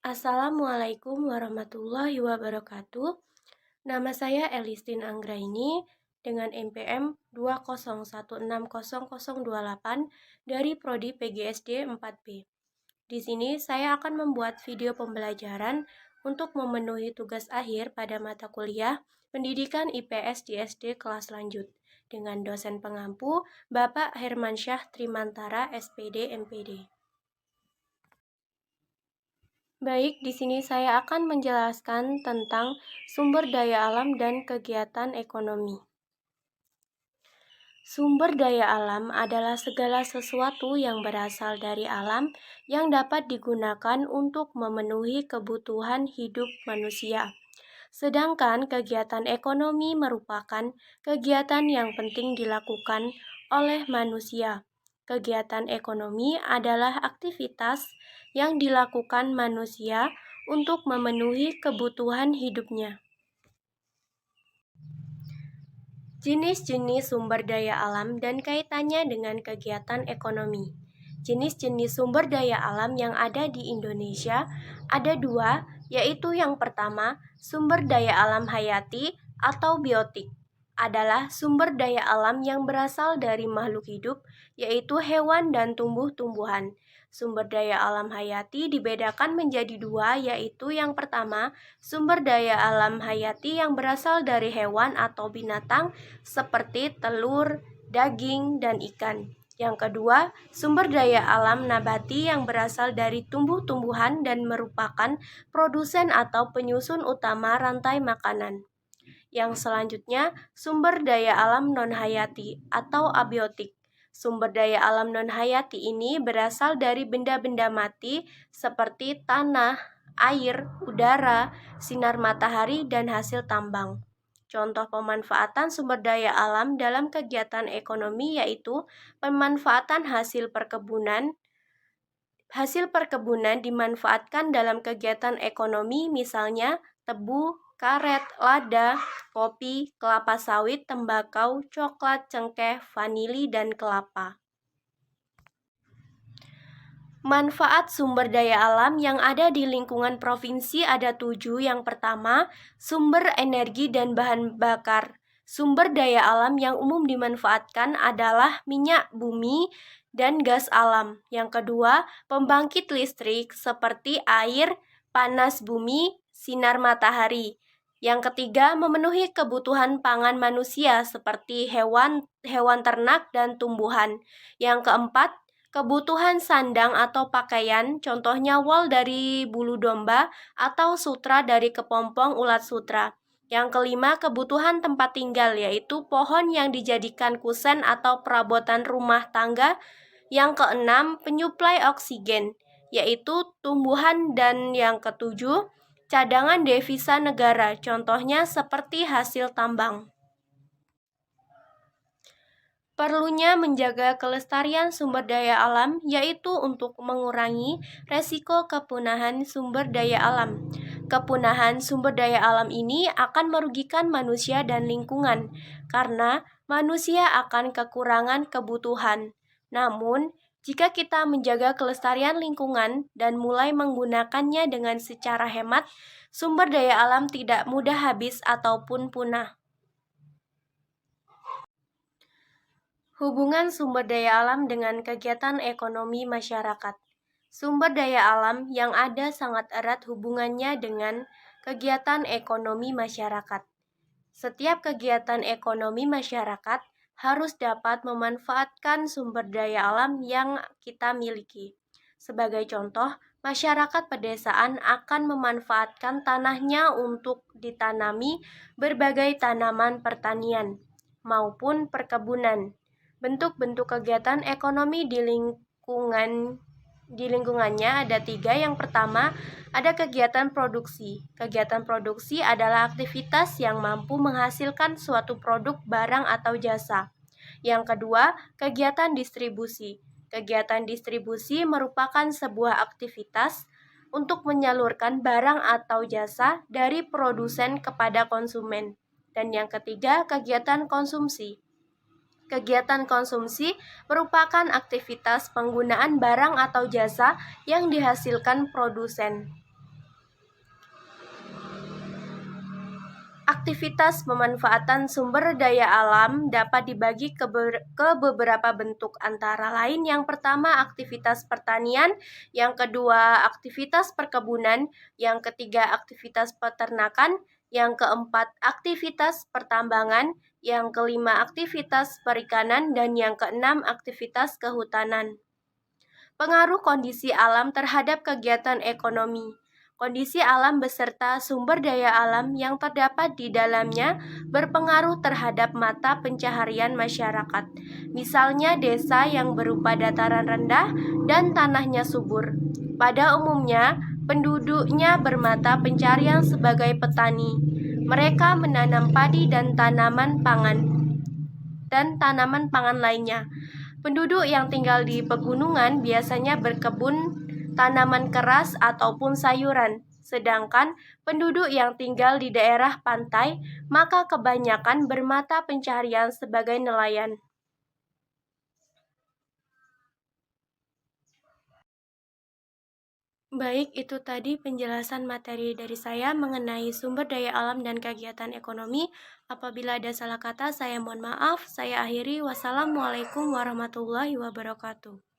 Assalamualaikum warahmatullahi wabarakatuh. Nama saya Elistin Anggraini dengan NPM 201600028 dari Prodi PGSD 4B. Di sini saya akan membuat video pembelajaran untuk memenuhi tugas akhir pada mata kuliah Pendidikan IPS di SD kelas lanjut dengan dosen pengampu Bapak Hermansyah Trimantara SPD MPD. Baik, di sini saya akan menjelaskan tentang sumber daya alam dan kegiatan ekonomi. Sumber daya alam adalah segala sesuatu yang berasal dari alam yang dapat digunakan untuk memenuhi kebutuhan hidup manusia. Sedangkan kegiatan ekonomi merupakan kegiatan yang penting dilakukan oleh manusia. Kegiatan ekonomi adalah aktivitas yang dilakukan manusia untuk memenuhi kebutuhan hidupnya. Jenis-jenis sumber daya alam dan kaitannya dengan kegiatan ekonomi. Jenis-jenis sumber daya alam yang ada di Indonesia ada dua, yaitu yang pertama, sumber daya alam hayati atau biotik. Adalah sumber daya alam yang berasal dari makhluk hidup, yaitu hewan dan tumbuh-tumbuhan. Sumber daya alam hayati dibedakan menjadi dua, yaitu yang pertama, sumber daya alam hayati yang berasal dari hewan atau binatang seperti telur, daging, dan ikan. Yang kedua, sumber daya alam nabati yang berasal dari tumbuh-tumbuhan dan merupakan produsen atau penyusun utama rantai makanan. Yang selanjutnya, sumber daya alam non-hayati atau abiotik. Sumber daya alam non-hayati ini berasal dari benda-benda mati seperti tanah, air, udara, sinar matahari, dan hasil tambang. Contoh pemanfaatan sumber daya alam dalam kegiatan ekonomi yaitu pemanfaatan hasil perkebunan. Hasil perkebunan dimanfaatkan dalam kegiatan ekonomi misalnya tebu, karet, lada, kopi, kelapa sawit, tembakau, coklat, cengkeh, vanili, dan kelapa. Manfaat sumber daya alam yang ada di lingkungan provinsi ada 7. Yang pertama, sumber energi dan bahan bakar. Sumber daya alam yang umum dimanfaatkan adalah minyak bumi dan gas alam. Yang kedua, pembangkit listrik seperti air, panas bumi, sinar matahari. Yang ketiga, memenuhi kebutuhan pangan manusia seperti hewan ternak dan tumbuhan. Yang keempat, kebutuhan sandang atau pakaian, contohnya wol dari bulu domba atau sutra dari kepompong ulat sutra. Yang kelima, kebutuhan tempat tinggal, yaitu pohon yang dijadikan kusen atau perabotan rumah tangga. Yang keenam, penyuplai oksigen, yaitu tumbuhan. Dan yang ketujuh, cadangan devisa negara, contohnya seperti hasil tambang. Perlunya menjaga kelestarian sumber daya alam, yaitu untuk mengurangi resiko kepunahan sumber daya alam. Kepunahan sumber daya alam ini akan merugikan manusia dan lingkungan, karena manusia akan kekurangan kebutuhan. Namun, jika kita menjaga kelestarian lingkungan dan mulai menggunakannya dengan secara hemat, sumber daya alam tidak mudah habis ataupun punah. Hubungan sumber daya alam dengan kegiatan ekonomi masyarakat. Sumber daya alam yang ada sangat erat hubungannya dengan kegiatan ekonomi masyarakat. Setiap kegiatan ekonomi masyarakat harus dapat memanfaatkan sumber daya alam yang kita miliki. Sebagai contoh, masyarakat pedesaan akan memanfaatkan tanahnya untuk ditanami berbagai tanaman pertanian maupun perkebunan. Bentuk-bentuk kegiatan ekonomi di lingkungannya ada 3. Yang pertama, ada kegiatan produksi. Kegiatan produksi adalah aktivitas yang mampu menghasilkan suatu produk, barang, atau jasa. Yang kedua, kegiatan distribusi. Kegiatan distribusi merupakan sebuah aktivitas untuk menyalurkan barang atau jasa dari produsen kepada konsumen. Dan yang ketiga, kegiatan konsumsi. Kegiatan konsumsi merupakan aktivitas penggunaan barang atau jasa yang dihasilkan produsen. Aktivitas pemanfaatan sumber daya alam dapat dibagi ke beberapa bentuk, antara lain yang pertama aktivitas pertanian, yang kedua aktivitas perkebunan, yang ketiga aktivitas peternakan, yang keempat aktivitas pertambangan, yang kelima aktivitas perikanan, dan yang keenam aktivitas kehutanan. Pengaruh kondisi alam terhadap kegiatan ekonomi. Kondisi alam beserta sumber daya alam yang terdapat di dalamnya berpengaruh terhadap mata pencaharian masyarakat. Misalnya desa yang berupa dataran rendah dan tanahnya subur. Pada umumnya, penduduknya bermata pencarian sebagai petani. Mereka menanam padi dan tanaman pangan lainnya. Penduduk yang tinggal di pegunungan biasanya berkebun tanaman keras ataupun sayuran, sedangkan penduduk yang tinggal di daerah pantai maka kebanyakan bermata pencaharian sebagai nelayan. Baik, itu tadi penjelasan materi dari saya mengenai sumber daya alam dan kegiatan ekonomi. Apabila ada salah kata, saya mohon maaf. Saya akhiri. Wassalamualaikum warahmatullahi wabarakatuh.